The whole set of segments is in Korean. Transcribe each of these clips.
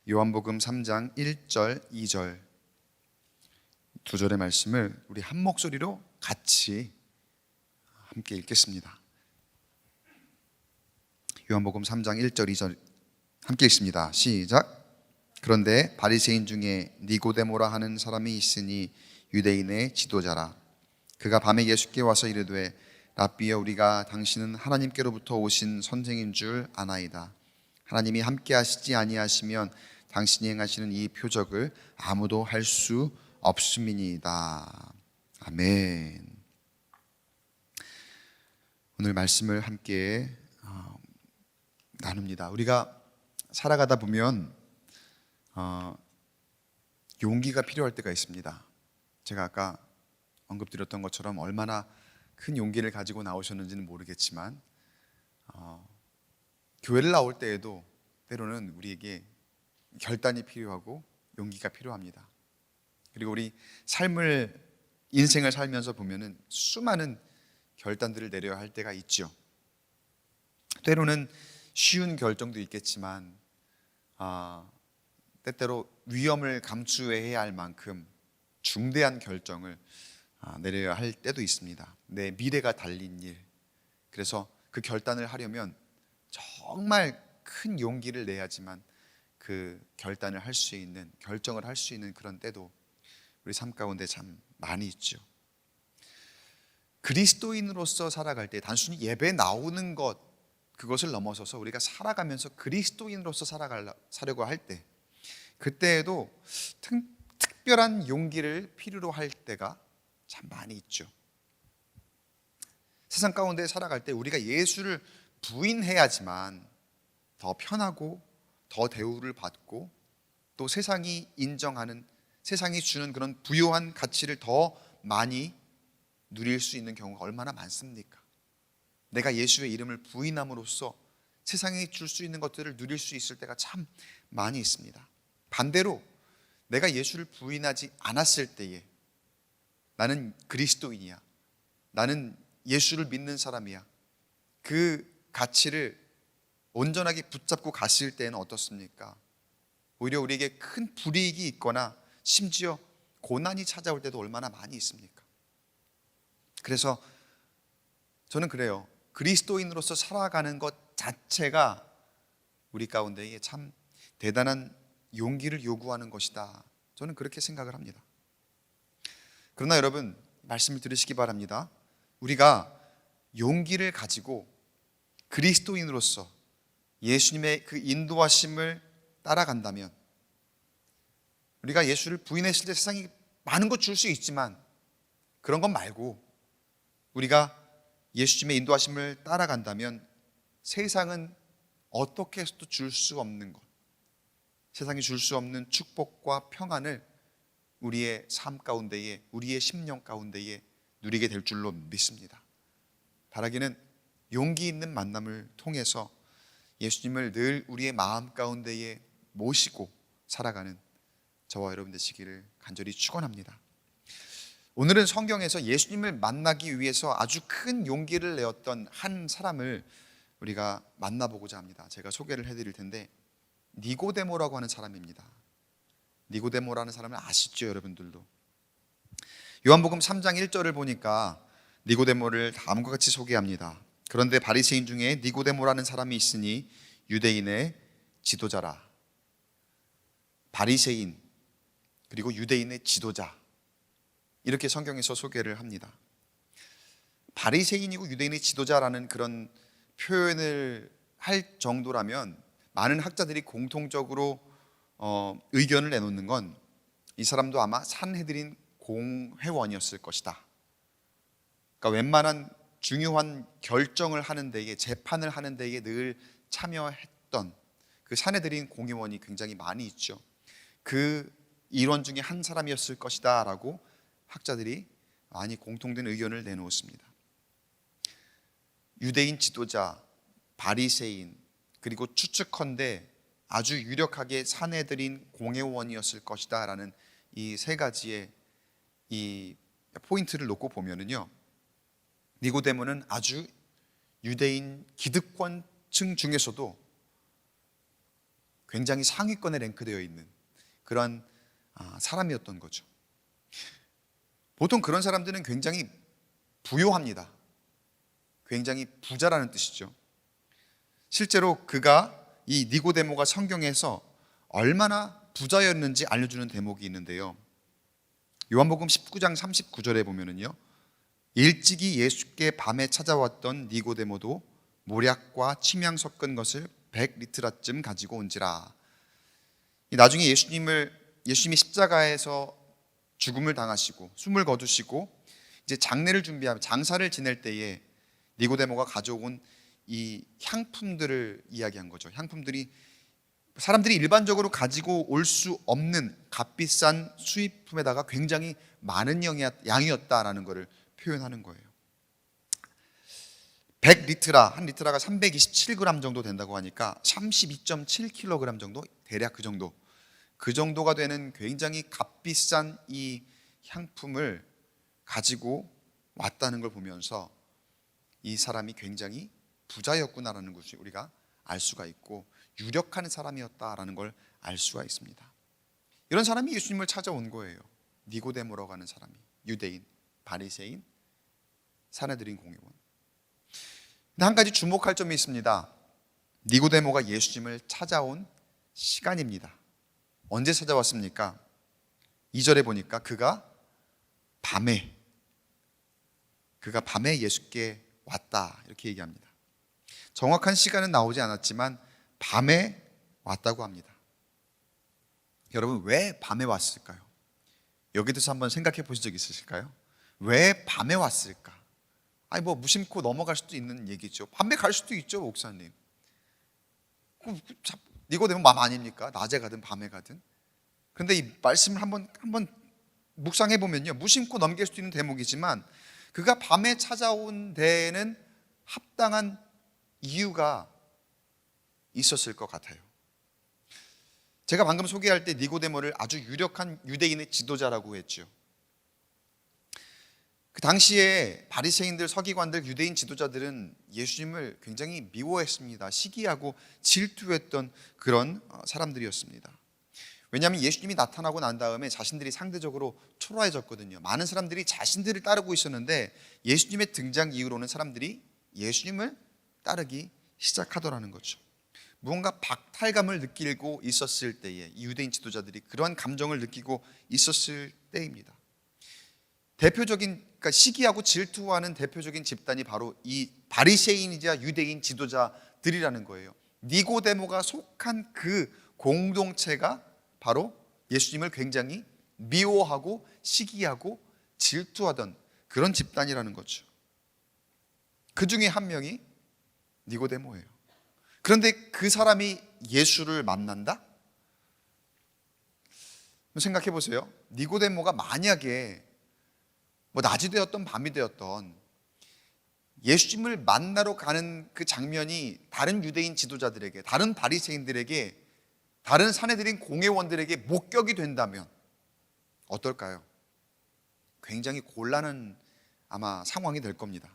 요한복음 3장 1절, 2절 두 절의 말씀을 우리 한 목소리로 같이 함께 읽겠습니다. 요한복음 3장 1절, 2절 함께 읽습니다. 시작. 그런데 바리새인 중에 니고데모라 하는 사람이 있으니 유대인의 지도자라. 그가 밤에 예수께 와서 이르되 랍비여, 우리가 당신은 하나님께로부터 오신 선생인 줄 아나이다. 하나님이 함께 하시지 아니하시면 당신이 행하시는 이 표적을 아무도 할 수 없음이니이다. 아멘. 오늘 말씀을 함께 나눕니다. 우리가 살아가다 보면 용기가 필요할 때가 있습니다. 제가 아까 언급드렸던 것처럼 얼마나 큰 용기를 가지고 나오셨는지는 모르겠지만 교회를 나올 때에도 때로는 우리에게 결단이 필요하고 용기가 필요합니다. 그리고 우리 인생을 살면서 보면은 수많은 결단들을 내려야 할 때가 있죠. 때로는 쉬운 결정도 있겠지만 때때로 위험을 감수해야 할 만큼 중대한 결정을 내려야 할 때도 있습니다. 내 미래가 달린 일. 그래서 그 결단을 하려면 정말 큰 용기를 내야지만 그 결정을 할 수 있는 그런 때도 우리 삶 가운데 참 많이 있죠. 그리스도인으로서 살아갈 때 단순히 예배 나오는 것, 그것을 넘어서서 우리가 살아가면서 그리스도인으로서 살려고 할 때, 그때에도 특별한 용기를 필요로 할 때가 참 많이 있죠. 세상 가운데 살아갈 때 우리가 예수를 부인해야지만 더 편하고 더 대우를 받고 또 세상이 인정하는, 세상이 주는 그런 부요한 가치를 더 많이 누릴 수 있는 경우가 얼마나 많습니까? 내가 예수의 이름을 부인함으로써 세상이 줄 수 있는 것들을 누릴 수 있을 때가 참 많이 있습니다. 반대로 내가 예수를 부인하지 않았을 때에 나는 그리스도인이야, 나는 예수를 믿는 사람이야, 그 가치를 온전하게 붙잡고 갔을 때는 어떻습니까? 오히려 우리에게 큰 불이익이 있거나 심지어 고난이 찾아올 때도 얼마나 많이 있습니까? 그래서 저는 그래요. 그리스도인으로서 살아가는 것 자체가 우리 가운데에 참 대단한 용기를 요구하는 것이다. 저는 그렇게 생각을 합니다. 그러나 여러분, 말씀을 들으시기 바랍니다. 우리가 용기를 가지고 그리스도인으로서 예수님의 그 인도하심을 따라간다면, 우리가 예수를 부인했을 때 세상이 많은 것 줄 수 있지만 그런 것 말고 우리가 예수님의 인도하심을 따라간다면 세상은 어떻게 해서도 줄 수 없는 것, 세상이 줄 수 없는 축복과 평안을 우리의 삶 가운데에, 우리의 심령 가운데에 누리게 될 줄로 믿습니다. 바라기는 용기 있는 만남을 통해서 예수님을 늘 우리의 마음 가운데에 모시고 살아가는 저와 여러분 되시기를 간절히 축원합니다. 오늘은 성경에서 예수님을 만나기 위해서 아주 큰 용기를 내었던 한 사람을 우리가 만나보고자 합니다. 제가 소개를 해드릴 텐데, 니고데모라고 하는 사람입니다. 니고데모라는 사람을 아시죠, 여러분들도? 요한복음 3장 1절을 보니까 니고데모를 다음과 같이 소개합니다. 그런데 바리새인 중에 니고데모라는 사람이 있으니 유대인의 지도자라. 바리새인 그리고 유대인의 지도자, 이렇게 성경에서 소개를 합니다. 바리새인이고 유대인의 지도자라는 그런 표현을 할 정도라면 많은 학자들이 공통적으로 의견을 내놓는 건 이 사람도 아마 산헤드린 공회원이었을 것이다. 그러니까 웬만한 중요한 결정을 하는 데에, 재판을 하는 데에 늘 참여했던 그 산헤드린 공회원이 굉장히 많이 있죠. 그 일원 중에 한 사람이었을 것이다 라고 학자들이 많이 공통된 의견을 내놓습니다. 유대인 지도자, 바리새인, 그리고 추측컨대 아주 유력하게 산헤드린 공회원이었을 것이다 라는 이 세 가지의 이 포인트를 놓고 보면은요, 니고데모는 아주 유대인 기득권층 중에서도 굉장히 상위권에 랭크되어 있는 그런 사람이었던 거죠. 보통 그런 사람들은 굉장히 부유합니다. 굉장히 부자라는 뜻이죠. 실제로 그가 이 니고데모가 성경에서 얼마나 부자였는지 알려주는 대목이 있는데요. 요한복음 19장 39절에 보면은요, 일찍이 예수께 밤에 찾아왔던 니고데모도 모략과 침향 섞은 것을 100리트라쯤 가지고 온지라. 나중에 예수님이 십자가에서 죽음을 당하시고 숨을 거두시고 이제 장례를 준비하며 장사를 지낼 때에 니고데모가 가져온 이 향품들을 이야기한 거죠. 향품들이 사람들이 일반적으로 가지고 올 수 없는 값비싼 수입품에다가 굉장히 많은 양이었다라는 것을 표현하는 거예요. 100리트라, 한 리트라가 327g 정도 된다고 하니까 32.7kg 정도, 대략 그 정도가 되는 굉장히 값비싼 이 향품을 가지고 왔다는 걸 보면서 이 사람이 굉장히 부자였구나라는 것을 우리가 알 수가 있고 유력한 사람이었다라는 걸 알 수가 있습니다. 이런 사람이 예수님을 찾아온 거예요. 니고데모라고 하는 사람이, 유대인, 바리새인, 사내들인 공회원. 근데 한 가지 주목할 점이 있습니다. 니고데모가 예수님을 찾아온 시간입니다. 언제 찾아왔습니까? 2절에 보니까 그가 밤에 예수께 왔다 이렇게 얘기합니다. 정확한 시간은 나오지 않았지만 밤에 왔다고 합니다. 여러분, 왜 밤에 왔을까요? 여기에 대해서 한번 생각해 보신 적 있으실까요? 왜 밤에 왔을까? 아니 뭐 무심코 넘어갈 수도 있는 얘기죠. 밤에 갈 수도 있죠, 목사님. 니고데모 맘 아닙니까? 낮에 가든 밤에 가든. 그런데 이 말씀을 한번 묵상해 보면요, 무심코 넘길 수 있는 대목이지만 그가 밤에 찾아온 데에는 합당한 이유가 있었을 것 같아요. 제가 방금 소개할 때 니고데모를 아주 유력한 유대인의 지도자라고 했죠. 그 당시에 바리새인들, 서기관들, 유대인 지도자들은 예수님을 굉장히 미워했습니다. 시기하고 질투했던 그런 사람들이었습니다. 왜냐하면 예수님이 나타나고 난 다음에 자신들이 상대적으로 초라해졌거든요. 많은 사람들이 자신들을 따르고 있었는데 예수님의 등장 이후로는 사람들이 예수님을 따르기 시작하더라는 거죠. 무언가 박탈감을 느끼고 있었을 때에 이 유대인 지도자들이 그러한 감정을 느끼고 있었을 때입니다. 그러니까 시기하고 질투하는 대표적인 집단이 바로 이 바리새인이자 유대인 지도자들이라는 거예요. 니고데모가 속한 그 공동체가 바로 예수님을 굉장히 미워하고 시기하고 질투하던 그런 집단이라는 거죠. 그 중에 한 명이 니고데모예요. 그런데 그 사람이 예수를 만난다? 생각해 보세요. 니고데모가 만약에 낮이 되었던 밤이 되었던 예수님을 만나러 가는 그 장면이 다른 유대인 지도자들에게, 다른 바리새인들에게, 다른 사내들인 공회원들에게 목격이 된다면 어떨까요? 굉장히 곤란한 아마 상황이 될 겁니다.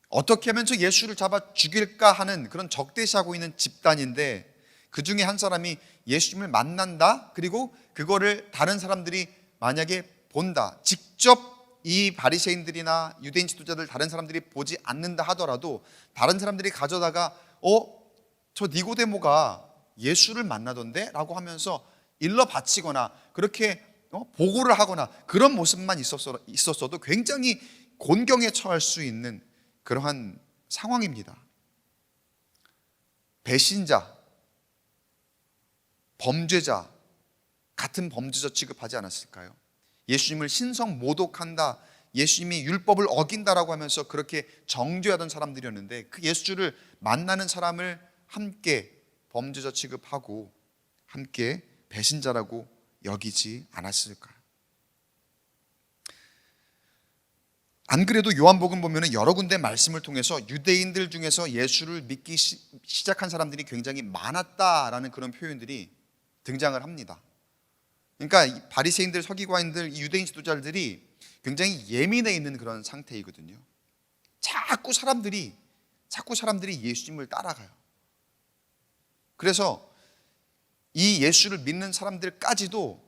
어떻게 하면 저 예수를 잡아 죽일까 하는 그런 적대시하고 있는 집단인데 그 중에 한 사람이 예수님을 만난다? 그리고 그거를 다른 사람들이 만약에 본다, 직접 이 바리새인들이나 유대인 지도자들 다른 사람들이 보지 않는다 하더라도 다른 사람들이 가져다가 저 니고데모가 예수를 만나던데? 라고 하면서 일러 바치거나 그렇게 보고를 하거나 그런 모습만 있었어도 굉장히 곤경에 처할 수 있는 그러한 상황입니다. 배신자, 범죄자, 같은 범죄자 취급하지 않았을까요? 예수님을 신성 모독한다, 예수님이 율법을 어긴다라고 하면서 그렇게 정죄하던 사람들이었는데 그 예수를 만나는 사람을 함께 범죄자 취급하고 함께 배신자라고 여기지 않았을까요? 안 그래도 요한복음 보면 여러 군데 말씀을 통해서 유대인들 중에서 예수를 믿기 시작한 사람들이 굉장히 많았다라는 그런 표현들이 등장을 합니다. 그러니까 바리새인들, 서기관들, 유대인 지도자들이 굉장히 예민해 있는 그런 상태이거든요. 자꾸 사람들이 예수님을 따라가요. 그래서 이 예수를 믿는 사람들까지도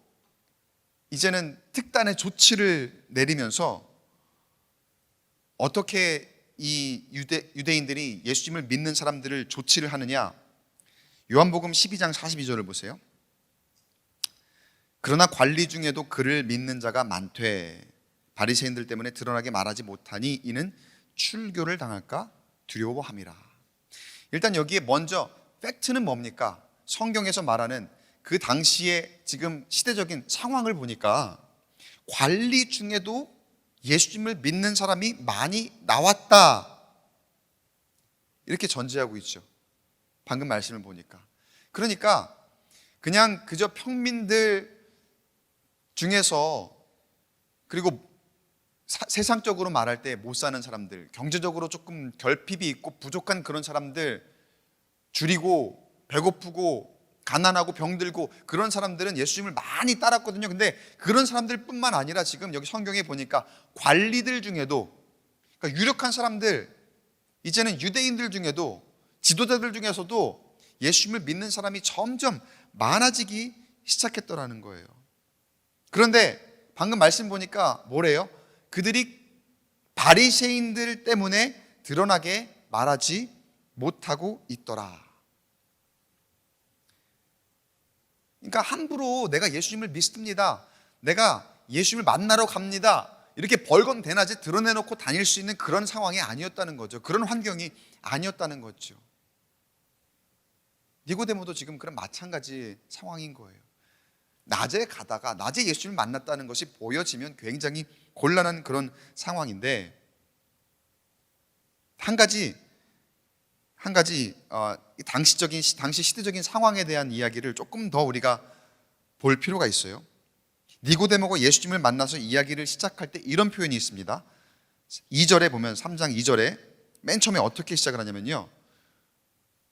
이제는 특단의 조치를 내리면서 어떻게 이 유대인들이 예수님을 믿는 사람들을 조치를 하느냐. 요한복음 12장 42절을 보세요. 그러나 관리 중에도 그를 믿는 자가 많되 바리새인들 때문에 드러나게 말하지 못하니 이는 출교를 당할까 두려워함이라. 일단 여기에 먼저 팩트는 뭡니까? 성경에서 말하는 그 당시에 지금 시대적인 상황을 보니까 관리 중에도 예수님을 믿는 사람이 많이 나왔다, 이렇게 전제하고 있죠. 방금 말씀을 보니까. 그러니까 그냥 그저 평민들 중에서, 그리고 세상적으로 말할 때 못 사는 사람들, 경제적으로 조금 결핍이 있고 부족한 그런 사람들, 줄이고 배고프고 가난하고 병들고 그런 사람들은 예수님을 많이 따랐거든요. 근데 그런 사람들 뿐만 아니라 지금 여기 성경에 보니까 관리들 중에도, 그러니까 유력한 사람들, 이제는 유대인들 중에도, 지도자들 중에서도 예수님을 믿는 사람이 점점 많아지기 시작했더라는 거예요. 그런데 방금 말씀 보니까 뭐래요? 그들이 바리새인들 때문에 드러나게 말하지 못하고 있더라. 그러니까 함부로 내가 예수님을 믿습니다, 내가 예수님을 만나러 갑니다, 이렇게 벌건대낮에 드러내놓고 다닐 수 있는 그런 상황이 아니었다는 거죠. 그런 환경이 아니었다는 거죠. 니고데모도 지금 그런 마찬가지 상황인 거예요. 낮에 가다가 낮에 예수님을 만났다는 것이 보여지면 굉장히 곤란한 그런 상황인데, 한 가지 당시 시대적인 상황에 대한 이야기를 조금 더 우리가 볼 필요가 있어요. 니고데모가 예수님을 만나서 이야기를 시작할 때 이런 표현이 있습니다. 2절에 보면, 3장 2절에 맨 처음에 어떻게 시작을 하냐면요,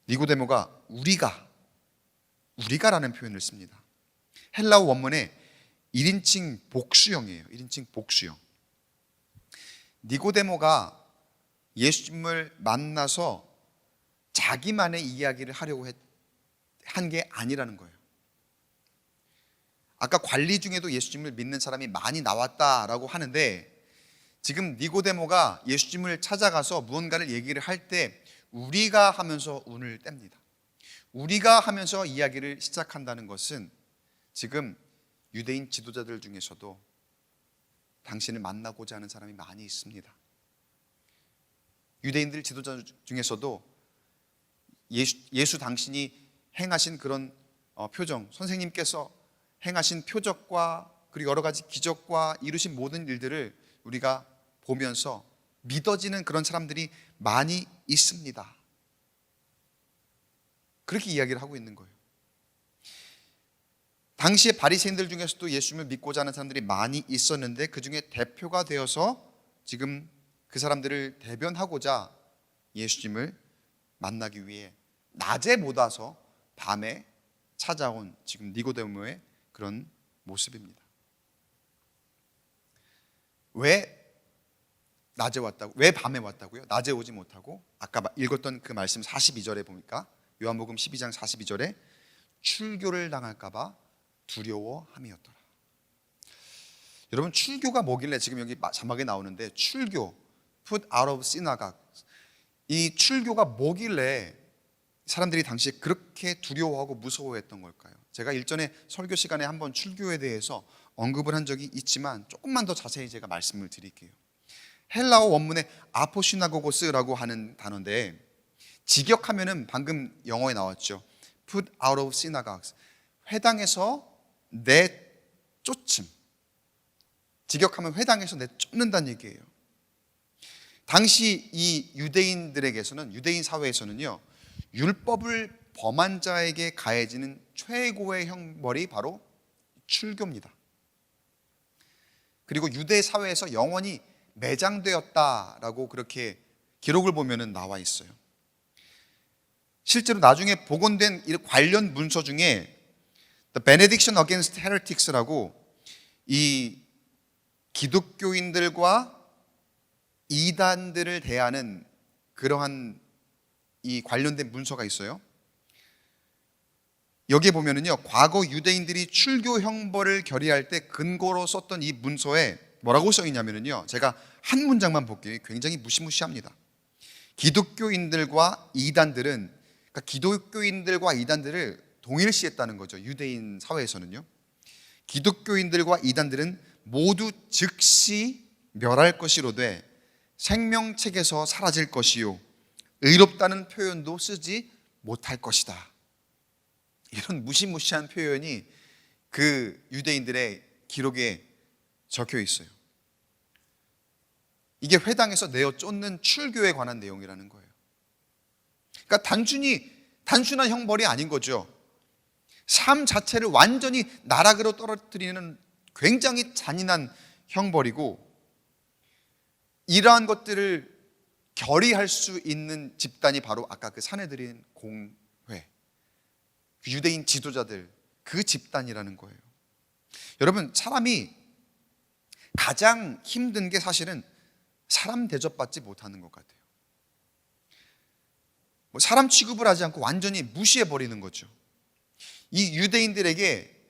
니고데모가 우리가라는 표현을 씁니다. 헬라어 원문에 1인칭 복수형이에요. 1인칭 복수형. 니고데모가 예수님을 만나서 자기만의 이야기를 하려고 한 게 아니라는 거예요. 아까 관리 중에도 예수님을 믿는 사람이 많이 나왔다라고 하는데, 지금 니고데모가 예수님을 찾아가서 무언가를 얘기를 할 때 우리가 하면서 운을 뗍니다. 우리가 하면서 이야기를 시작한다는 것은 지금 유대인 지도자들 중에서도 당신을 만나고자 하는 사람이 많이 있습니다. 유대인들 지도자 중에서도 예수 당신이 행하신 그런 표정, 선생님께서 행하신 표적과 그리고 여러 가지 기적과 이루신 모든 일들을 우리가 보면서 믿어지는 그런 사람들이 많이 있습니다. 그렇게 이야기를 하고 있는 거예요. 당시에 바리새인들 중에서도 예수님을 믿고자 하는 사람들이 많이 있었는데, 그 중에 대표가 되어서 지금 그 사람들을 대변하고자 예수님을 만나기 위해 낮에 못 와서 밤에 찾아온 지금 니고데모의 그런 모습입니다. 왜 낮에 왔다고? 왜 밤에 왔다고요? 낮에 오지 못하고, 아까 읽었던 그 말씀 42절에 보니까, 요한복음 12장 42절에 출교를 당할까 봐 두려워함이었더라. 여러분, 출교가 뭐길래, 지금 여기 자막에 나오는데 출교, put out of synagogue, 이 출교가 뭐길래 사람들이 당시에 그렇게 두려워하고 무서워했던 걸까요? 제가 일전에 설교 시간에 한번 출교에 대해서 언급을 한 적이 있지만 조금만 더 자세히 제가 말씀을 드릴게요. 헬라어 원문에 아포시나고고스라고 하는 단어인데, 직역하면은 방금 영어에 나왔죠. put out of synagogues, 회당에서 내쫓음. 직역하면 회당에서 내쫓는다는 얘기예요. 당시 이 유대인들에게서는, 유대인 사회에서는요, 율법을 범한 자에게 가해지는 최고의 형벌이 바로 출교입니다. 그리고 유대 사회에서 영원히 매장되었다라고 그렇게 기록을 보면은 나와 있어요. 실제로 나중에 복원된 관련 문서 중에 The Benediction Against Heretics라고, 이 기독교인들과 이단들을 대하는 그러한 이 관련된 문서가 있어요. 여기에 보면은요, 과거 유대인들이 출교 형벌을 결의할 때 근거로 썼던 이 문서에 뭐라고 써 있냐면은요, 제가 한 문장만 볼게요. 굉장히 무시무시합니다. 기독교인들과 이단들은, 그러니까 기독교인들과 이단들을 동일시했다는 거죠. 유대인 사회에서는요. 기독교인들과 이단들은 모두 즉시 멸할 것이로되 생명책에서 사라질 것이요 의롭다는 표현도 쓰지 못할 것이다. 이런 무시무시한 표현이 그 유대인들의 기록에 적혀 있어요. 이게 회당에서 내어 쫓는 출교에 관한 내용이라는 거예요. 그러니까 단순한 형벌이 아닌 거죠. 삶 자체를 완전히 나락으로 떨어뜨리는 굉장히 잔인한 형벌이고, 이러한 것들을 결의할 수 있는 집단이 바로 아까 그 사내들인 공회, 유대인 지도자들, 그 집단이라는 거예요. 여러분, 사람이 가장 힘든 게 사실은 사람 대접받지 못하는 것 같아요. 사람 취급을 하지 않고 완전히 무시해버리는 거죠. 이 유대인들에게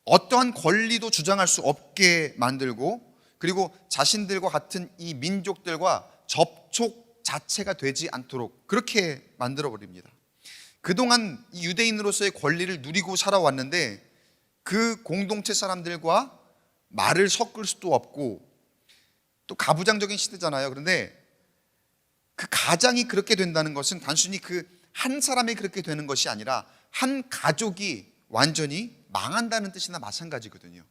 어떠한 권리도 주장할 수 없게 만들고, 그리고 자신들과 같은 이 민족들과 접촉 자체가 되지 않도록 그렇게 만들어버립니다. 그동안 이 유대인으로서의 권리를 누리고 살아왔는데 그 공동체 사람들과 말을 섞을 수도 없고, 또 가부장적인 시대잖아요. 그런데 그 가장이 그렇게 된다는 것은 단순히 그 한 사람이 그렇게 되는 것이 아니라 한 가족이 완전히 망한다는 뜻이나 마찬가지거든요.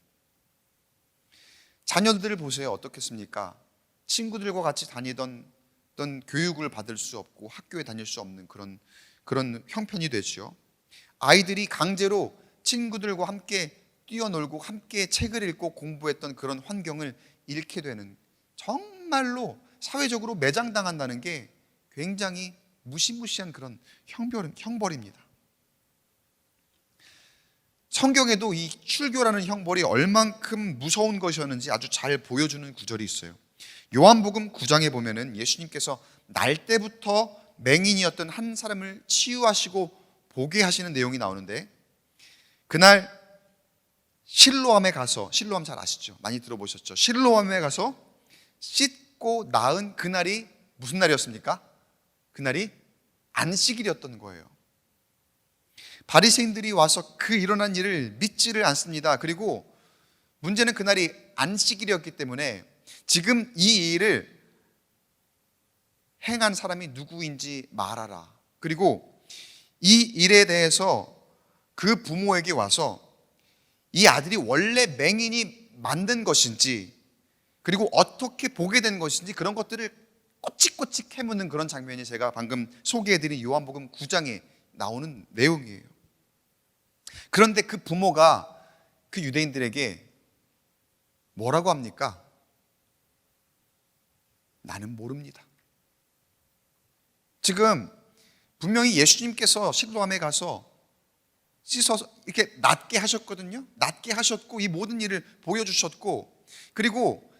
자녀들을 보세요. 어떻겠습니까? 친구들과 같이 다니던 교육을 받을 수 없고 학교에 다닐 수 없는 그런 형편이 되죠. 아이들이 강제로 친구들과 함께 뛰어놀고 함께 책을 읽고 공부했던 그런 환경을 잃게 되는, 정말로 사회적으로 매장당한다는 게 굉장히 무시무시한 그런 형벌입니다. 성경에도 이 출교라는 형벌이 얼만큼 무서운 것이었는지 아주 잘 보여주는 구절이 있어요. 요한복음 9장에 보면은 예수님께서 날 때부터 맹인이었던 한 사람을 치유하시고 보게 하시는 내용이 나오는데, 그날 실로암에 가서, 실로암 잘 아시죠? 많이 들어보셨죠? 실로암에 가서 씻고 나은 그날이 무슨 날이었습니까? 그날이 안식일이었던 거예요. 바리새인들이 와서 그 일어난 일을 믿지를 않습니다. 그리고 문제는 그날이 안식일이었기 때문에 지금 이 일을 행한 사람이 누구인지 말하라. 그리고 이 일에 대해서 그 부모에게 와서 이 아들이 원래 맹인이 만든 것인지, 그리고 어떻게 보게 된 것인지 그런 것들을 꼬치꼬치 캐묻는 그런 장면이 제가 방금 소개해드린 요한복음 9장에 나오는 내용이에요. 그런데 그 부모가 그 유대인들에게 뭐라고 합니까? 나는 모릅니다. 지금 분명히 예수님께서 실로암에 가서 씻어서 이렇게 낫게 하셨거든요. 낫게 하셨고 이 모든 일을 보여주셨고, 그리고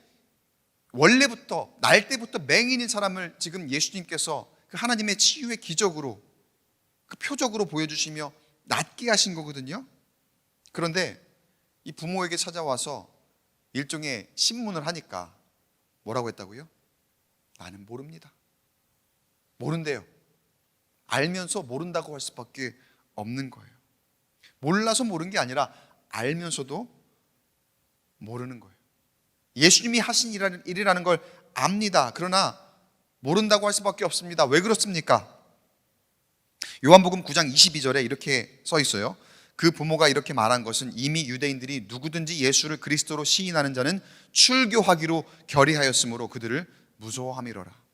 원래부터 날 때부터 맹인인 사람을 지금 예수님께서 그 하나님의 치유의 기적으로, 그 표적으로 보여주시며 낫게 하신 거거든요. 그런데 이 부모에게 찾아와서 일종의 신문을 하니까 뭐라고 했다고요? 나는 모릅니다. 모른대요. 알면서 모른다고 할 수밖에 없는 거예요. 몰라서 모르는 게 아니라 알면서도 모르는 거예요. 예수님이 하신 일이라는 걸 압니다. 그러나 모른다고 할 수밖에 없습니다. 왜 그렇습니까? 요한복음 9장 22절에 이렇게 써 있어요. 그 부모가 이렇게 말한 것은 이미 유대인들이 누구든지 예수를 그리스도로 시인하는 자는 출교하기로 결의하였으므로 그들을 무서워함이로라.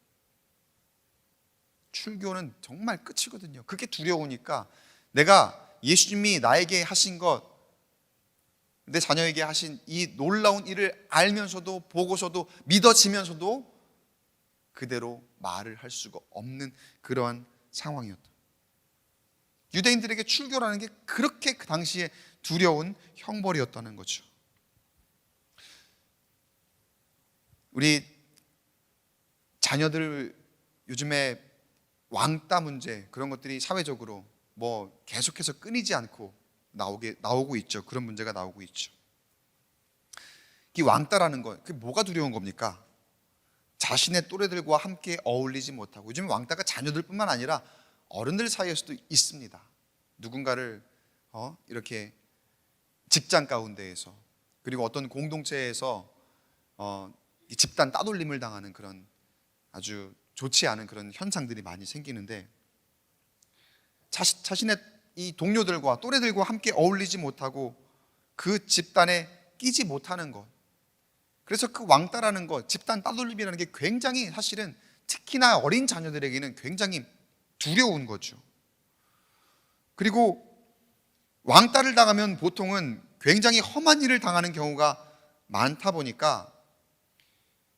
출교는 정말 끝이거든요. 그게 두려우니까 내가 예수님이 나에게 하신 것, 내 자녀에게 하신 이 놀라운 일을 알면서도 보고서도 믿어지면서도 그대로 말을 할 수가 없는 그러한 상황이었다. 유대인들에게 출교라는 게 그렇게 그 당시에 두려운 형벌이었다는 거죠. 우리 자녀들 요즘에 왕따 문제, 그런 것들이 사회적으로 계속해서 끊이지 않고 나오고 있죠. 그런 문제가 나오고 있죠. 이 왕따라는 건 그게 뭐가 두려운 겁니까? 자신의 또래들과 함께 어울리지 못하고, 요즘 왕따가 자녀들뿐만 아니라 어른들 사이에서도 있습니다. 누군가를 이렇게 직장 가운데에서, 그리고 어떤 공동체에서 이 집단 따돌림을 당하는 그런 아주 좋지 않은 그런 현상들이 많이 생기는데, 자신의 이 동료들과 또래들과 함께 어울리지 못하고 그 집단에 끼지 못하는 것, 그래서 그 왕따라는 것, 집단 따돌림이라는 게 굉장히, 사실은 특히나 어린 자녀들에게는 굉장히 두려운 거죠. 그리고 왕따를 당하면 보통은 굉장히 험한 일을 당하는 경우가 많다 보니까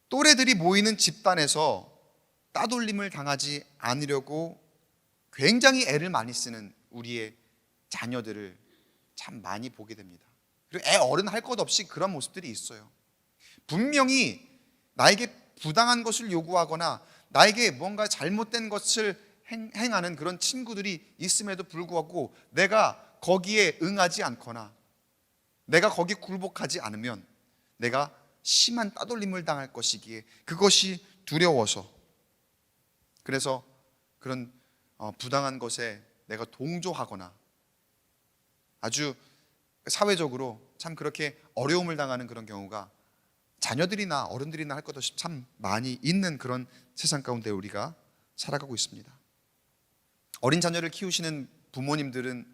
또래들이 모이는 집단에서 따돌림을 당하지 않으려고 굉장히 애를 많이 쓰는 우리의 자녀들을 참 많이 보게 됩니다. 그리고 애 어른 할 것 없이 그런 모습들이 있어요. 분명히 나에게 부당한 것을 요구하거나 나에게 뭔가 잘못된 것을 행하는 그런 친구들이 있음에도 불구하고 내가 거기에 응하지 않거나 내가 거기 굴복하지 않으면 내가 심한 따돌림을 당할 것이기에 그것이 두려워서, 그래서 그런 부당한 것에 내가 동조하거나 아주 사회적으로 참 그렇게 어려움을 당하는 그런 경우가 자녀들이나 어른들이나 할 것 없이 참 많이 있는 그런 세상 가운데 우리가 살아가고 있습니다. 어린 자녀를 키우시는 부모님들은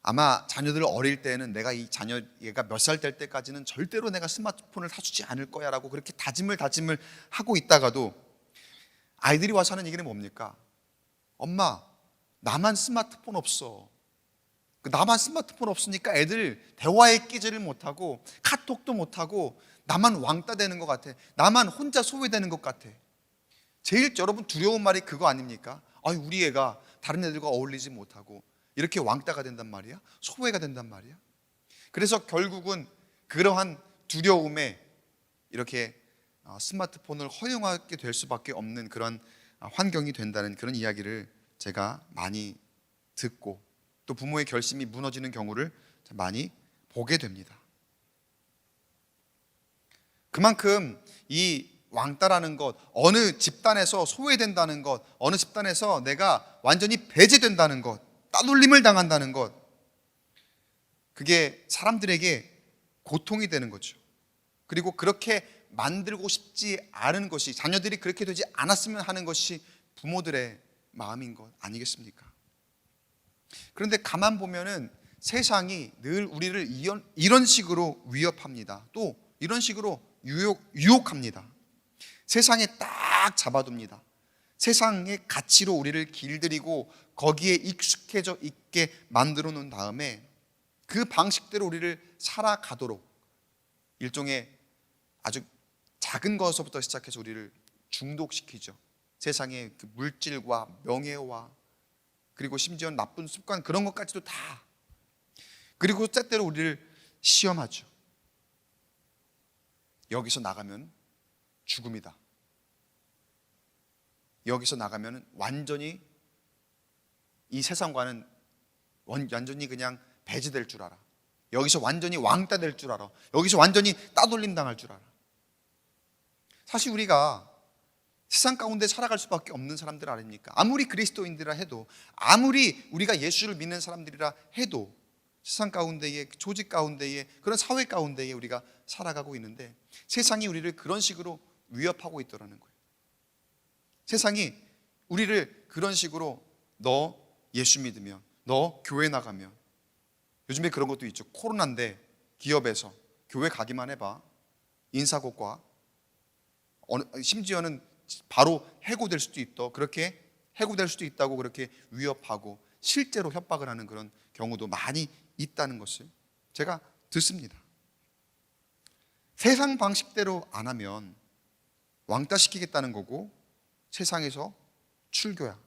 아마 자녀들 어릴 때는 내가 이 자녀 얘가 몇 살 될 때까지는 절대로 내가 스마트폰을 사주지 않을 거야 라고 그렇게 다짐을 하고 있다가도 아이들이 와서 하는 얘기는 뭡니까? 엄마, 나만 스마트폰 없어. 나만 스마트폰 없으니까 애들 대화에 끼지를 못하고 카톡도 못하고 나만 왕따 되는 것 같아. 나만 혼자 소외되는 것 같아. 제일 여러분 두려운 말이 그거 아닙니까? 우리 애가 다른 애들과 어울리지 못하고 이렇게 왕따가 된단 말이야? 소외가 된단 말이야? 그래서 결국은 그러한 두려움에 이렇게 스마트폰을 허용하게 될 수밖에 없는 그런 환경이 된다는 그런 이야기를 제가 많이 듣고 또 부모의 결심이 무너지는 경우를 많이 보게 됩니다. 그만큼 이 왕따라는 것, 어느 집단에서 소외된다는 것, 어느 집단에서 내가 완전히 배제된다는 것, 따돌림을 당한다는 것, 그게 사람들에게 고통이 되는 거죠. 그리고 그렇게 만들고 싶지 않은 것이, 자녀들이 그렇게 되지 않았으면 하는 것이 부모들의 마음인 것 아니겠습니까? 그런데 가만 보면은 세상이 늘 우리를 이런 식으로 위협합니다. 또 이런 식으로 유혹합니다. 세상에 딱 잡아둡니다. 세상의 가치로 우리를 길들이고 거기에 익숙해져 있게 만들어 놓은 다음에 그 방식대로 우리를 살아가도록 일종의 아주 작은 것부터 시작해서 우리를 중독시키죠. 세상의 그 물질과 명예와 그리고 심지어 나쁜 습관, 그런 것까지도 다. 그리고 때때로 우리를 시험하죠. 여기서 나가면 죽음이다. 여기서 나가면 완전히 이 세상과는 완전히 그냥 배제될 줄 알아. 여기서 완전히 왕따 될 줄 알아. 여기서 완전히 따돌림 당할 줄 알아. 사실 우리가 세상 가운데 살아갈 수밖에 없는 사람들 아닙니까? 아무리 그리스도인들이라 해도, 아무리 우리가 예수를 믿는 사람들이라 해도 세상 가운데에, 조직 가운데에, 그런 사회 가운데에 우리가 살아가고 있는데 세상이 우리를 그런 식으로 위협하고 있더라는 거예요. 세상이 우리를 그런 식으로 너 예수 믿으면, 너 교회 나가면, 요즘에 그런 것도 있죠. 코로나인데 기업에서 교회 가기만 해봐, 인사고과, 심지어는 바로 해고될 수도 있다. 그렇게 해고될 수도 있다고 그렇게 위협하고 실제로 협박을 하는 그런 경우도 많이 있다는 것을 제가 듣습니다. 세상 방식대로 안 하면 왕따시키겠다는 거고, 세상에서 출교야.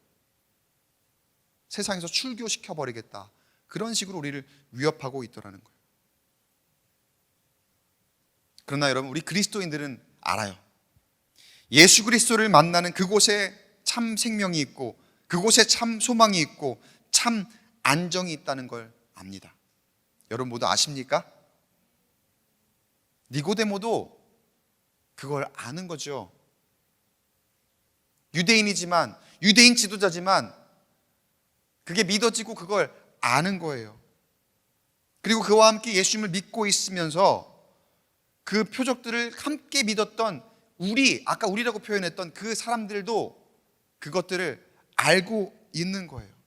세상에서 출교시켜버리겠다. 그런 식으로 우리를 위협하고 있더라는 거예요. 그러나 여러분, 우리 그리스도인들은 알아요. 예수 그리스도를 만나는 그곳에 참 생명이 있고, 그곳에 참 소망이 있고, 참 안정이 있다는 걸 압니다. 여러분 모두 아십니까? 니고데모도 그걸 아는 거죠. 유대인이지만, 유대인 지도자지만 그게 믿어지고 그걸 아는 거예요. 그리고 그와 함께 예수님을 믿고 있으면서 그 표적들을 함께 믿었던 아까 우리라고 표현했던 그 사람들도 그것들을 알고 있는 거예요.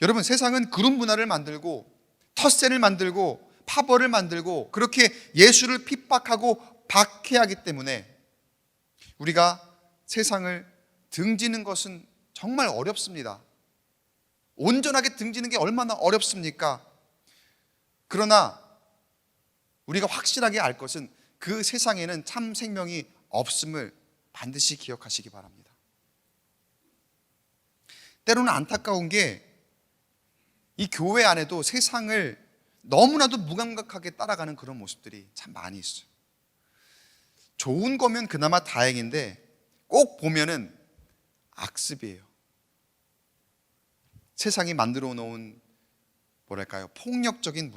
여러분, 세상은 그룹 문화를 만들고 텃세를 만들고 파벌을 만들고 그렇게 예수를 핍박하고 박해하기 때문에 우리가 세상을 등지는 것은 정말 어렵습니다. 온전하게 등지는 게 얼마나 어렵습니까? 그러나 우리가 확실하게 알 것은 그 세상에는 참 생명이 없음을 반드시 기억하시기 바랍니다. 때로는 안타까운 게 이 교회 안에도 세상을 너무나도 무감각하게 따라가는 그런 모습들이 참 많이 있어요. 좋은 거면 그나마 다행인데 꼭 보면은 악습이에요. 세상이 만들어 놓은 뭐랄까요? 폭력적인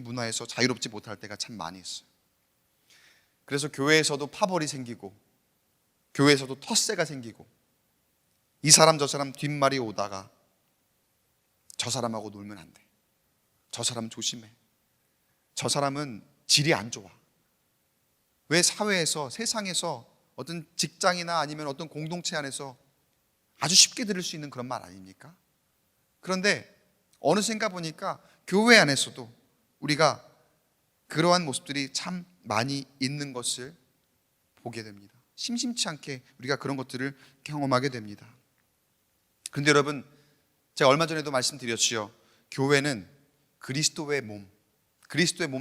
문화에서 자유롭지 못할 때가 참 많이 있어요. 그래서 교회에서도 파벌이 생기고 교회에서도 텃세가 생기고 이 사람 저 사람 뒷말이 오다가 저 사람하고 놀면 안 돼. 저 사람 조심해. 저 사람은 질이 안 좋아. 왜 사회에서, 세상에서, 어떤 직장이나 아니면 어떤 공동체 안에서 아주 쉽게 들을 수 있는 그런 말 아닙니까? 그런데 어느샌가 보니까 교회 안에서도 우리가 그러한 모습들이 참 많이 있는 것을 보게 됩니다. 심심치 않게 우리가 그런 것들을 경험하게 됩니다. 그런데 여러분, 제가 얼마 전에도 말씀드렸지요. 교회는 그리스도의 몸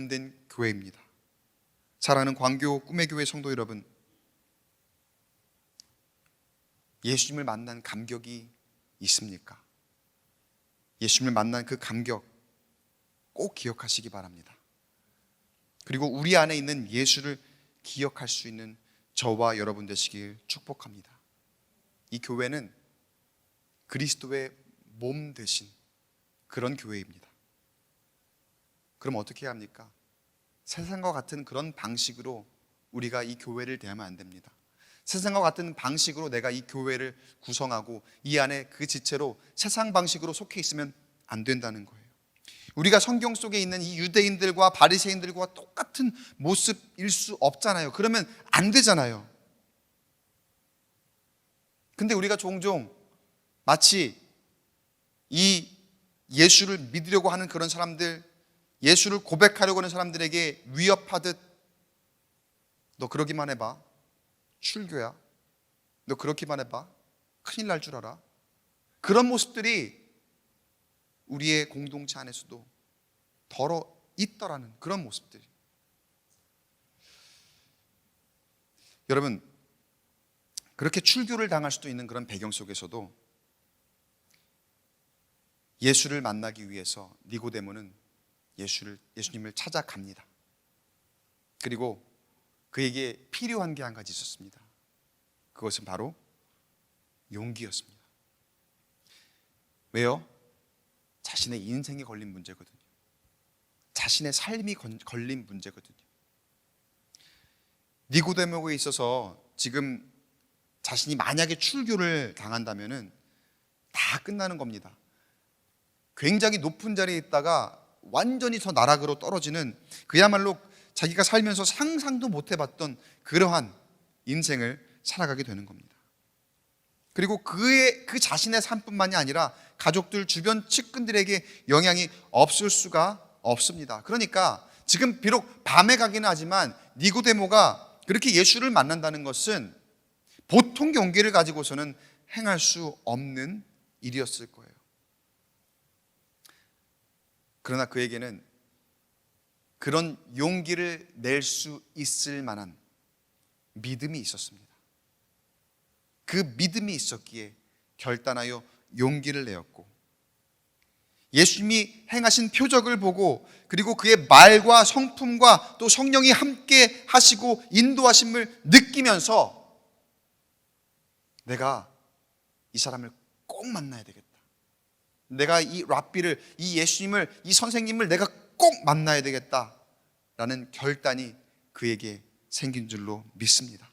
된 교회입니다. 사랑하는 광교 꿈의 교회 성도 여러분, 예수님을 만난 감격이 있습니까? 예수님을 만난 그 감격 꼭 기억하시기 바랍니다. 그리고 우리 안에 있는 예수를 기억할 수 있는 저와 여러분 되시길 축복합니다. 이 교회는 그리스도의 몸 되신 그런 교회입니다. 그럼 어떻게 해야 합니까? 세상과 같은 그런 방식으로 우리가 이 교회를 대하면 안 됩니다. 세상과 같은 방식으로 내가 이 교회를 구성하고 이 안에 그 지체로 세상 방식으로 속해 있으면 안 된다는 거예요. 우리가 성경 속에 있는 이 유대인들과 바리새인들과 똑같은 모습일 수 없잖아요. 그러면 안 되잖아요. 근데 우리가 종종 마치 이 예수를 믿으려고 하는 그런 사람들, 예수를 고백하려고 하는 사람들에게 위협하듯 너 그러기만 해봐, 출교야, 너 그렇기만 해봐, 큰일 날 줄 알아. 그런 모습들이 우리의 공동체 안에서도 덜어 있더라는 그런 모습들이. 여러분, 그렇게 출교를 당할 수도 있는 그런 배경 속에서도 예수를 만나기 위해서 니고데모는 예수님을 찾아갑니다. 그리고 그에게 필요한 게 한 가지 있었습니다. 그것은 바로 용기였습니다. 왜요? 자신의 인생이 걸린 문제거든요. 자신의 삶이 걸린 문제거든요. 니고데모에 있어서 지금 자신이 만약에 출교를 당한다면은 다 끝나는 겁니다. 굉장히 높은 자리에 있다가 완전히 저 나락으로 떨어지는, 그야말로 자기가 살면서 상상도 못 해봤던 그러한 인생을 살아가게 되는 겁니다. 그리고 그 자신의 삶뿐만이 아니라 가족들, 주변 측근들에게 영향이 없을 수가 없습니다. 그러니까 지금 비록 밤에 가기는 하지만 니고데모가 그렇게 예수를 만난다는 것은 보통 용기를 가지고서는 행할 수 없는 일이었을 거예요. 그러나 그에게는 그런 용기를 낼 수 있을 만한 믿음이 있었습니다. 그 믿음이 있었기에 결단하여 용기를 내었고, 예수님이 행하신 표적을 보고 그리고 그의 말과 성품과 또 성령이 함께 하시고 인도하심을 느끼면서 내가 이 사람을 꼭 만나야 되겠다. 내가 이 랍비를, 이 예수님을, 이 선생님을 내가 꼭 만나야 되겠다라는 결단이 그에게 생긴 줄로 믿습니다.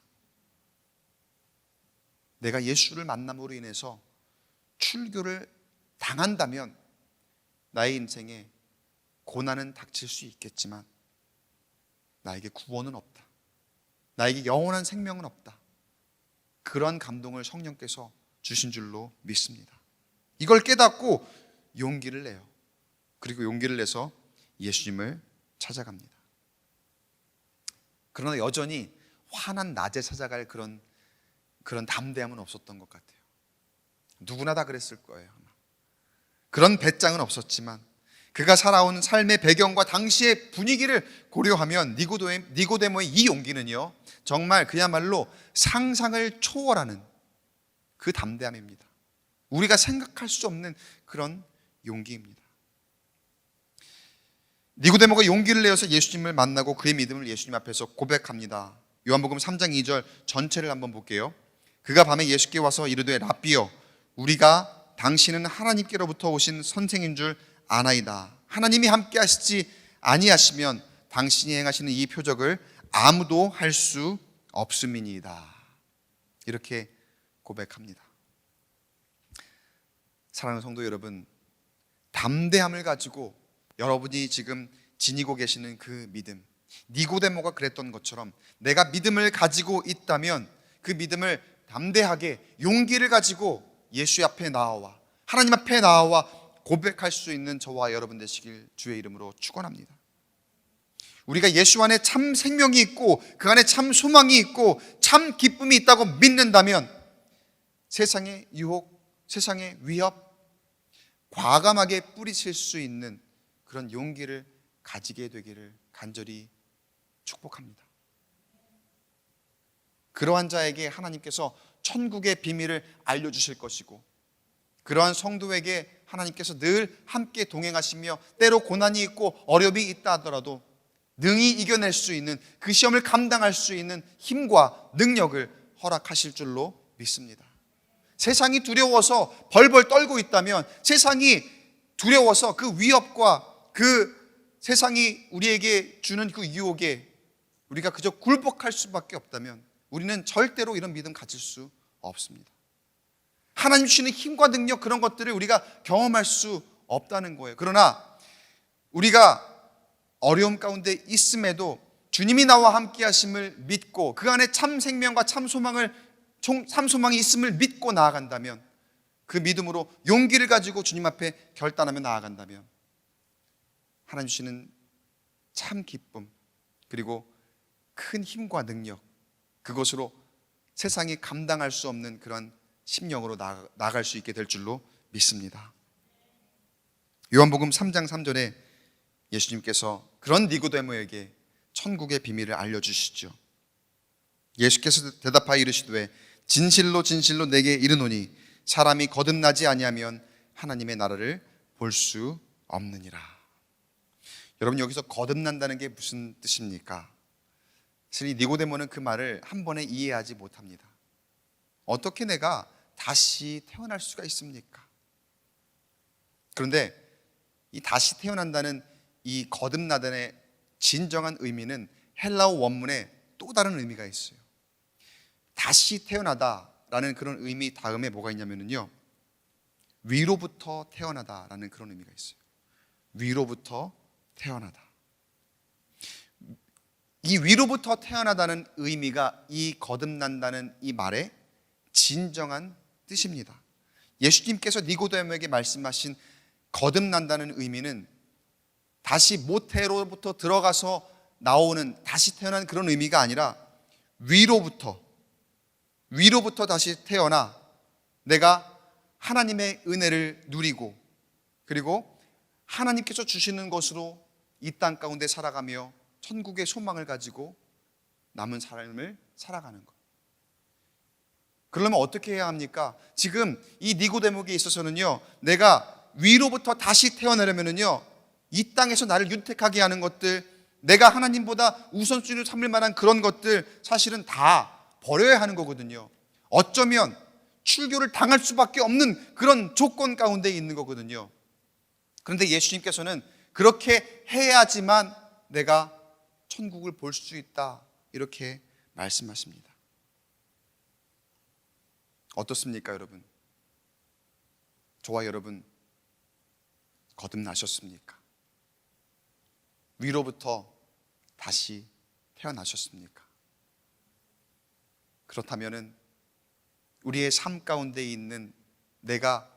내가 예수를 만남으로 인해서 출교를 당한다면 나의 인생에 고난은 닥칠 수 있겠지만 나에게 구원은 없다. 나에게 영원한 생명은 없다. 그러한 감동을 성령께서 주신 줄로 믿습니다. 이걸 깨닫고 용기를 내요. 그리고 용기를 내서 예수님을 찾아갑니다. 그러나 여전히 환한 낮에 찾아갈 그런 담대함은 없었던 것 같아요. 누구나 다 그랬을 거예요. 아마. 그런 배짱은 없었지만 그가 살아온 삶의 배경과 당시의 분위기를 고려하면 니고데모의 이 용기는요, 정말 그야말로 상상을 초월하는 그 담대함입니다. 우리가 생각할 수 없는 그런 용기입니다. 니고데모가 용기를 내어서 예수님을 만나고 그의 믿음을 예수님 앞에서 고백합니다. 요한복음 3장 2절 전체를 한번 볼게요. 그가 밤에 예수께 와서 이르되 랍비여, 우리가 당신은 하나님께로부터 오신 선생인 줄 아나이다. 하나님이 함께 하시지 아니하시면 당신이 행하시는 이 표적을 아무도 할 수 없음이니이다. 이렇게 고백합니다. 사랑하는 성도 여러분, 담대함을 가지고 여러분이 지금 지니고 계시는 그 믿음, 니고데모가 그랬던 것처럼 내가 믿음을 가지고 있다면 그 믿음을 담대하게 용기를 가지고 예수 앞에 나와 하나님 앞에 나와 고백할 수 있는 저와 여러분 되시길 주의 이름으로 축원합니다. 우리가 예수 안에 참 생명이 있고 그 안에 참 소망이 있고 참 기쁨이 있다고 믿는다면 세상의 유혹, 세상의 위협 과감하게 뿌리칠 수 있는 그런 용기를 가지게 되기를 간절히 축복합니다. 그러한 자에게 하나님께서 천국의 비밀을 알려주실 것이고 그러한 성도에게 하나님께서 늘 함께 동행하시며 때로 고난이 있고 어려움이 있다 하더라도 능히 이겨낼 수 있는 그 시험을 감당할 수 있는 힘과 능력을 허락하실 줄로 믿습니다. 세상이 두려워서 벌벌 떨고 있다면, 세상이 두려워서 그 위협과 그 세상이 우리에게 주는 그 유혹에 우리가 그저 굴복할 수밖에 없다면 우리는 절대로 이런 믿음 가질 수 없습니다. 하나님 주시는 힘과 능력, 그런 것들을 우리가 경험할 수 없다는 거예요. 그러나 우리가 어려움 가운데 있음에도 주님이 나와 함께 하심을 믿고 그 안에 참 생명과 참 소망이 있음을 믿고 나아간다면, 그 믿음으로 용기를 가지고 주님 앞에 결단하며 나아간다면 하나님 주시는 참 기쁨, 그리고 큰 힘과 능력, 그것으로 세상이 감당할 수 없는 그런 심령으로 나아갈 수 있게 될 줄로 믿습니다. 요한복음 3장 3절에 예수님께서 그런 니고데모에게 천국의 비밀을 알려주시죠. 예수께서 대답하여 이르시되 진실로 진실로 내게 이르노니 사람이 거듭나지 아니하면 하나님의 나라를 볼 수 없느니라. 여러분, 여기서 거듭난다는 게 무슨 뜻입니까? 사실 이 니고데모는 그 말을 한 번에 이해하지 못합니다. 어떻게 내가 다시 태어날 수가 있습니까? 그런데 이 다시 태어난다는 이 거듭나다의 진정한 의미는 헬라어 원문에 또 다른 의미가 있어요. 다시 태어나다라는 그런 의미 다음에 뭐가 있냐면요, 위로부터 태어나다라는 그런 의미가 있어요. 위로부터 태어나다. 이 위로부터 태어나다는 의미가 이 거듭난다는 이 말의 진정한 뜻입니다. 예수님께서 니고데모에게 말씀하신 거듭난다는 의미는 다시 모태로부터 들어가서 나오는 다시 태어난 그런 의미가 아니라 위로부터 다시 태어나 내가 하나님의 은혜를 누리고 그리고 하나님께서 주시는 것으로 이 땅 가운데 살아가며 천국의 소망을 가지고 남은 삶을 살아가는 것. 그러려면 어떻게 해야 합니까? 지금 이 니고데모에게 있어서는요, 내가 위로부터 다시 태어나려면은요, 이 땅에서 나를 윤택하게 하는 것들, 내가 하나님보다 우선순위를 삼을 만한 그런 것들 사실은 다 버려야 하는 거거든요. 어쩌면 출교를 당할 수밖에 없는 그런 조건 가운데 있는 거거든요. 그런데 예수님께서는 그렇게 해야지만 내가 천국을 볼 수 있다, 이렇게 말씀하십니다. 어떻습니까, 여러분? 저와 여러분 거듭나셨습니까? 위로부터 다시 태어나셨습니까? 그렇다면은 우리의 삶 가운데 있는 내가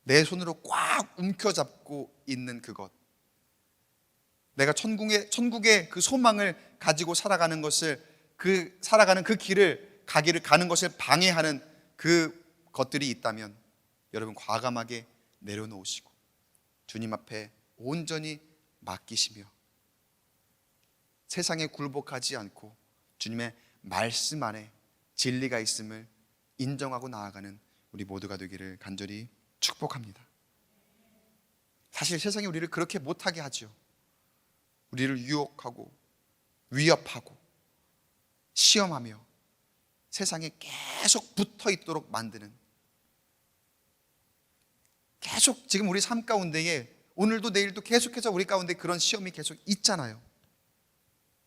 내 손으로 꽉 움켜잡고 있는 그것, 내가 천국의 그 소망을 가지고 살아가는 것을, 살아가는 그 길을 가는 것을 방해하는 그 것들이 있다면 여러분 과감하게 내려놓으시고 주님 앞에 온전히 맡기시며 세상에 굴복하지 않고 주님의 말씀 안에 진리가 있음을 인정하고 나아가는 우리 모두가 되기를 간절히 축복합니다. 사실 세상이 우리를 그렇게 못하게 하죠. 우리를 유혹하고 위협하고 시험하며 세상에 계속 붙어 있도록 만드는, 계속 지금 우리 삶 가운데에 오늘도 내일도 계속해서 우리 가운데 그런 시험이 계속 있잖아요.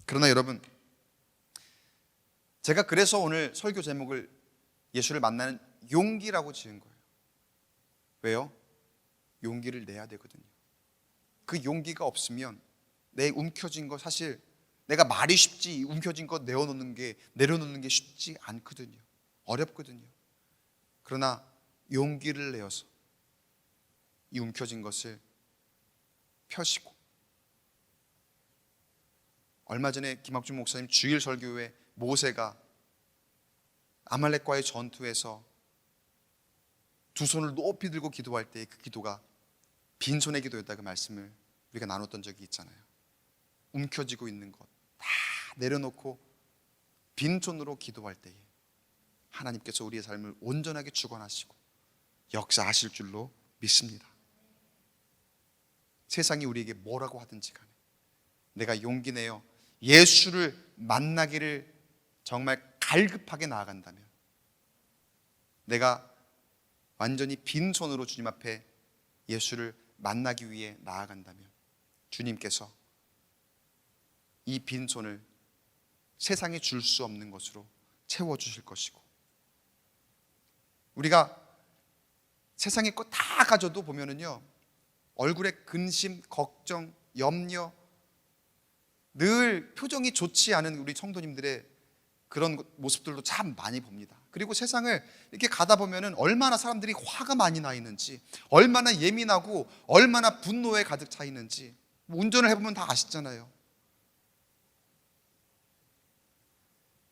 그러나 여러분, 제가 그래서 오늘 설교 제목을 예수를 만나는 용기라고 지은 거예요. 왜요? 용기를 내야 되거든요. 그 용기가 없으면 내 움켜쥔 거, 사실 내가 말이 쉽지 움켜쥔 거 내려놓는 게 쉽지 않거든요. 어렵거든요. 그러나 용기를 내어서 이 움켜진 것을 펴시고, 얼마 전에 김학준 목사님 주일 설교에 모세가 아말렉과의 전투에서 두 손을 높이 들고 기도할 때 그 기도가 빈손의 기도였다고 말씀을 우리가 나눴던 적이 있잖아요. 움켜쥐고 있는 것 다 내려놓고 빈손으로 기도할 때에 하나님께서 우리의 삶을 온전하게 주관하시고 역사하실 줄로 믿습니다. 세상이 우리에게 뭐라고 하든지 간에 내가 용기 내어 예수를 만나기를 정말 갈급하게 나아간다면, 내가 완전히 빈손으로 주님 앞에 예수를 만나기 위해 나아간다면 주님께서 이 빈손을 세상에 줄 수 없는 것으로 채워주실 것이고, 우리가 세상에 거 다 가져도 보면은요, 얼굴에 근심, 걱정, 염려, 늘 표정이 좋지 않은 우리 성도님들의 그런 모습들도 참 많이 봅니다. 그리고 세상을 이렇게 가다 보면은 얼마나 사람들이 화가 많이 나 있는지, 얼마나 예민하고 얼마나 분노에 가득 차 있는지 운전을 해보면 다 아시잖아요.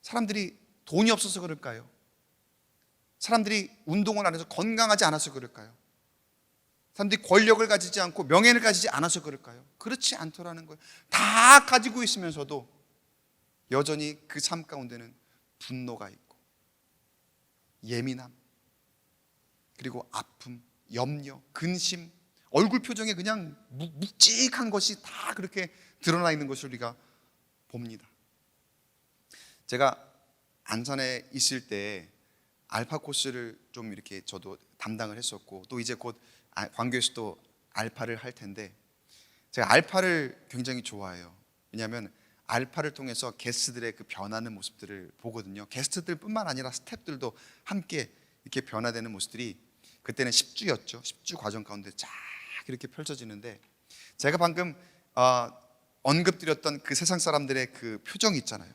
사람들이 돈이 없어서 그럴까요? 사람들이 운동을 안 해서 건강하지 않아서 그럴까요? 사람들이 권력을 가지지 않고 명예를 가지지 않아서 그럴까요? 그렇지 않더라는 거예요. 다 가지고 있으면서도 여전히 그 삶 가운데는 분노가 있고 예민함, 그리고 아픔, 염려, 근심, 얼굴 표정에 그냥 묵직한 것이 다 그렇게 드러나 있는 것을 우리가 봅니다. 제가 안산에 있을 때 알파 코스를 좀 이렇게 저도 담당을 했었고, 또 이제 곧 광교에서도 알파를 할 텐데, 제가 알파를 굉장히 좋아해요. 왜냐하면 알파를 통해서 게스트들의 그 변하는 모습들을 보거든요. 게스트들뿐만 아니라 스태프들도 함께 이렇게 변화되는 모습들이, 그때는 10주였죠. 10주 과정 가운데 쫙 이렇게 펼쳐지는데, 제가 방금 언급드렸던 그 세상 사람들의 그 표정이 있잖아요.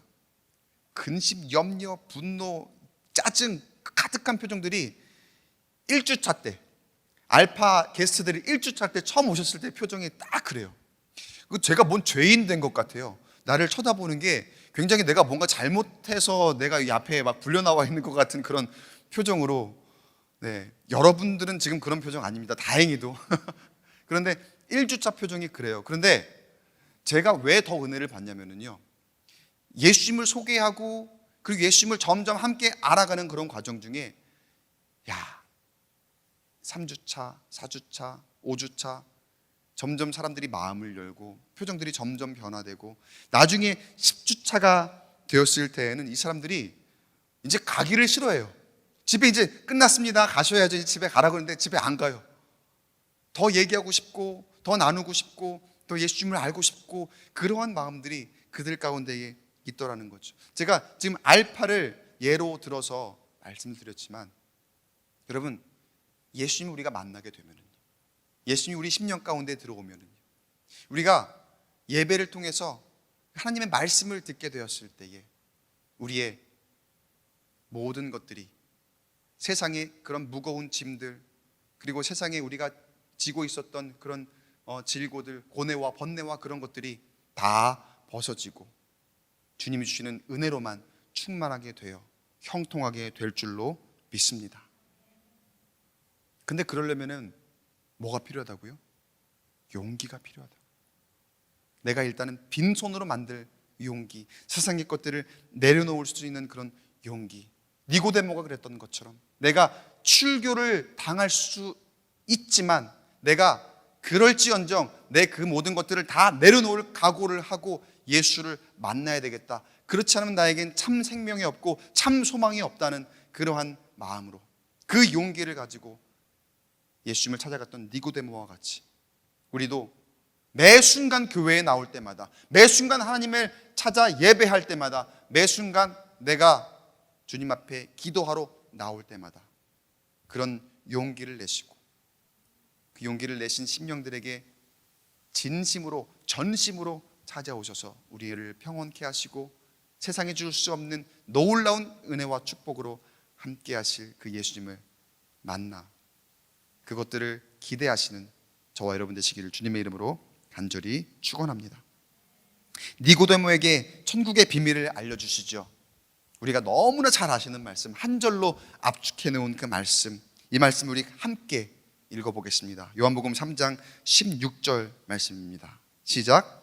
근심, 염려, 분노, 짜증 가득한 표정들이 1주차 때, 알파 게스트들이 1주차 때 처음 오셨을 때 표정이 딱 그래요. 제가 뭔 죄인 된 것 같아요. 나를 쳐다보는 게 굉장히 내가 뭔가 잘못해서 내가 이 앞에 막 불려나와 있는 것 같은 그런 표정으로. 네, 여러분들은 지금 그런 표정 아닙니다, 다행히도. 그런데 1주차 표정이 그래요. 그런데 제가 왜 더 은혜를 받냐면요, 예수님을 소개하고 그리고 예수님을 점점 함께 알아가는 그런 과정 중에 3주차, 4주차, 5주차 점점 사람들이 마음을 열고 표정들이 점점 변화되고, 나중에 10주차가 되었을 때에는 이 사람들이 이제 가기를 싫어해요. 집에 이제 끝났습니다. 가셔야죠. 이제 집에 가라 그러는데 집에 안 가요. 더 얘기하고 싶고, 더 나누고 싶고, 더 예수님을 알고 싶고, 그러한 마음들이 그들 가운데에 있더라는 거죠. 제가 지금 알파를 예로 들어서 말씀드렸지만, 여러분, 예수님 우리가 만나게 되면은, 예수님 우리 심령 가운데 들어오면은, 우리가 예배를 통해서 하나님의 말씀을 듣게 되었을 때에 우리의 모든 것들이, 세상의 그런 무거운 짐들, 그리고 세상에 우리가 지고 있었던 그런 질고들, 고뇌와 번뇌와 그런 것들이 다 벗어지고 주님이 주시는 은혜로만 충만하게 되어 형통하게 될 줄로 믿습니다. 근데 그러려면은 뭐가 필요하다고요? 용기가 필요하다. 내가 일단은 빈손으로 만들 용기, 세상의 것들을 내려놓을 수 있는 그런 용기. 니고데모가 그랬던 것처럼 내가 출교를 당할 수 있지만 내가 그럴지언정 내 그 모든 것들을 다 내려놓을 각오를 하고 예수를 만나야 되겠다. 그렇지 않으면 나에겐 참 생명이 없고 참 소망이 없다는 그러한 마음으로, 그 용기를 가지고 예수님을 찾아갔던 니고데모와 같이 우리도 매 순간 교회에 나올 때마다, 매 순간 하나님을 찾아 예배할 때마다, 매 순간 내가 주님 앞에 기도하러 나올 때마다 그런 용기를 내시고, 그 용기를 내신 심령들에게 진심으로, 전심으로 찾아오셔서 우리를 평온케 하시고 세상에 줄 수 없는 놀라운 은혜와 축복으로 함께 하실 그 예수님을 만나 그것들을 기대하시는 저와 여러분 되시기를 주님의 이름으로 간절히 축원합니다. 니고데모에게 천국의 비밀을 알려주시죠. 우리가 너무나 잘 아시는 말씀, 한 절로 압축해 놓은 그 말씀, 이 말씀 우리 함께 읽어보겠습니다. 요한복음 3장 16절 말씀입니다. 시작.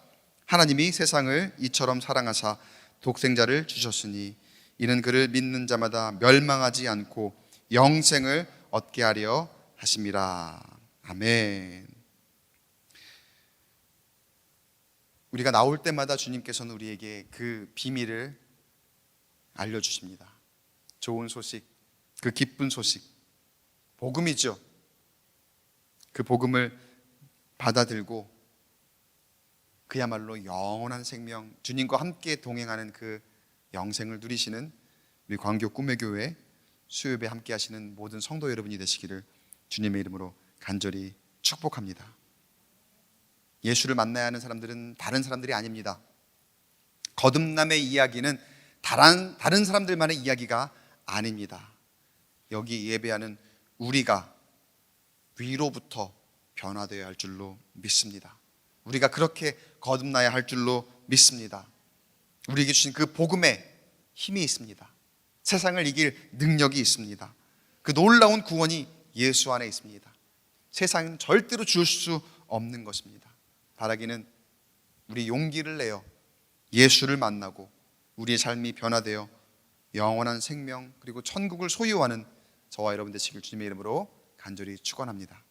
하나님이 세상을 이처럼 사랑하사 독생자를 주셨으니 이는 그를 믿는 자마다 멸망하지 않고 영생을 얻게 하려 하심이라. 아멘. 우리가 나올 때마다 주님께서는 우리에게 그 비밀을 알려주십니다. 좋은 소식, 그 기쁜 소식, 복음이죠. 그 복음을 받아들고 그야말로 영원한 생명, 주님과 함께 동행하는 그 영생을 누리시는 우리 광교 꿈의 교회 수요예배 함께 하시는 모든 성도 여러분이 되시기를 주님의 이름으로 간절히 축복합니다. 예수를 만나야 하는 사람들은 다른 사람들이 아닙니다. 거듭남의 이야기는 다른 사람들만의 이야기가 아닙니다. 여기 예배하는 우리가 위로부터 변화되어야 할 줄로 믿습니다. 우리가 그렇게 거듭나야 할 줄로 믿습니다. 우리에게 주신 그 복음에 힘이 있습니다. 세상을 이길 능력이 있습니다. 그 놀라운 구원이 예수 안에 있습니다. 세상은 절대로 줄 수 없는 것입니다. 바라기는 우리 용기를 내어 예수를 만나고 우리의 삶이 변화되어 영원한 생명 그리고 천국을 소유하는 저와 여러분 되시길 주님의 이름으로 간절히 축원합니다.